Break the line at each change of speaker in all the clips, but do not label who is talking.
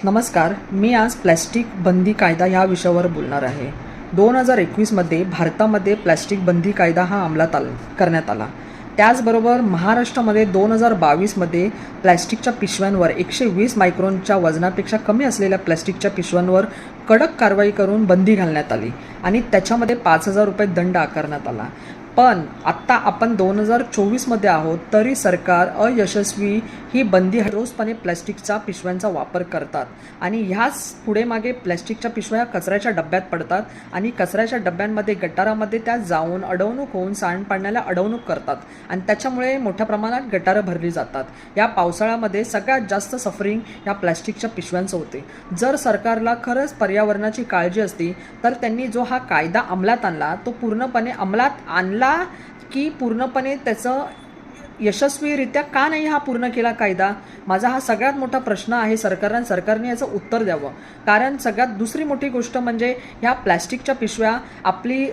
नमस्कार. मी आज प्लॅस्टिक बंदी कायदा ह्या विषयावर बोलणार आहे. 2021मध्ये भारतामध्ये प्लॅस्टिक बंदी कायदा हा अंमलात करण्यात आला. त्याचबरोबर महाराष्ट्रामध्ये 2022मध्ये प्लॅस्टिकच्या पिशव्यांवर 120 मायक्रॉनच्या वजनापेक्षा कमी असलेल्या प्लॅस्टिकच्या पिशव्यांवर कडक कारवाई करून बंदी घालण्यात आली आणि त्याच्यामध्ये 5,000 रुपये दंड आकारण्यात आला. पण आत्ता आपण 2024मध्ये आहोत तरी सरकार अयशस्वी ही बंदी रोजपणे प्लॅस्टिकच्या पिशव्यांचा वापर करतात आणि ह्याच पुढे मागे प्लॅस्टिकच्या पिशव्या कचऱ्याच्या डब्यात पडतात आणि कचऱ्याच्या डब्यांमध्ये गटारामध्ये त्या जाऊन अडवणूक होऊन सांडपाण्याला अडवणूक करतात आणि त्याच्यामुळे मोठ्या प्रमाणात गटारं भरली जातात. या पावसाळ्यामध्ये सगळ्यात जास्त सफरिंग या प्लॅस्टिकच्या पिशव्यांचं होते. जर सरकारला खरंच पर्यावरणाची काळजी असती तर त्यांनी जो हा कायदा अंमलात आणला तो पूर्णपणे अंमलात आणला की पूर्णपणे त्याचं यशस्वीरित्या का नाही हा पूर्ण केला कायदा. माझा हा सगळ्यात मोठा प्रश्न आहे सरकारने याचं उत्तर द्यावं. कारण सगळ्यात दुसरी मोठी गोष्ट म्हणजे ह्या प्लॅस्टिकच्या पिशव्या आपली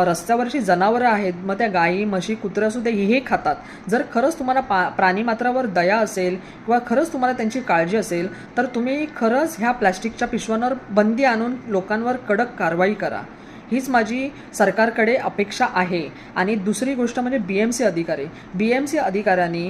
रस्त्यावरची जनावरं आहेत, मग त्या गाई म्हशी कुत्रे असू दे हे खातात. जर खरंच तुम्हाला प्राणीमात्रावर दया असेल किंवा खरंच तुम्हाला त्यांची काळजी असेल तर तुम्ही खरंच ह्या प्लॅस्टिकच्या पिशव्यांवर बंदी आणून लोकांवर कडक कारवाई करा. हीच माझी सरकारकडे अपेक्षा आहे. आणि दुसरी गोष्ट म्हणजे BMC अधिकाऱ्यांनी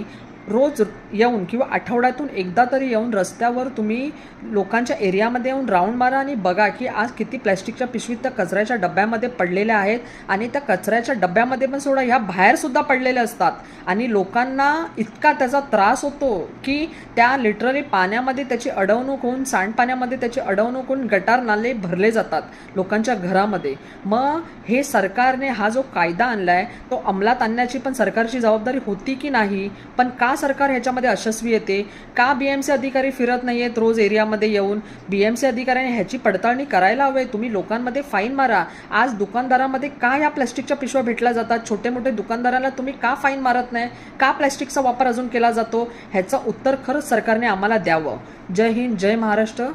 रोज येऊन किंवा आठवड्यातून एकदा तरी येऊन रस्त्यावर तुम्ही लोकांच्या एरियामध्ये येऊन राऊंड मारा आणि बघा की आज किती प्लॅस्टिकच्या पिशवीत त्या कचऱ्याच्या डब्यामध्ये पडलेल्या आहेत. आणि त्या कचऱ्याच्या डब्यामध्ये पण सोडा ह्या बाहेरसुद्धा पडलेल्या असतात आणि लोकांना इतका त्याचा त्रास होतो की त्या लिटरली पाण्यामध्ये त्याची अडवणूक होऊन सांडपाण्यामध्ये त्याची अडवणूक होऊन गटार नाले भरले जातात लोकांच्या घरामध्ये. मग हे सरकारने हा जो कायदा आणला आहे तो अंमलात आणण्याची पण सरकारची जबाबदारी होती की नाही. पण का सरकार ह्याच्यामध्ये अयशस्वी येते? का BMC अधिकारी फिरत नाही आहेत रोज एरियामध्ये येऊन? BMC अधिकाऱ्याने ह्याची पडताळणी करायला हवे. तुम्ही लोकांमध्ये फाईन मारा. आज दुकानदारामध्ये का या प्लॅस्टिकच्या पिशव्या भेटल्या जातात? छोटे मोठे दुकानदारांना तुम्ही का फाईन मारत नाही? का प्लॅस्टिकचा वापर अजून केला जातो? ह्याचं उत्तर खरंच सरकारने आम्हाला द्यावं. जय हिंद, जय महाराष्ट्र.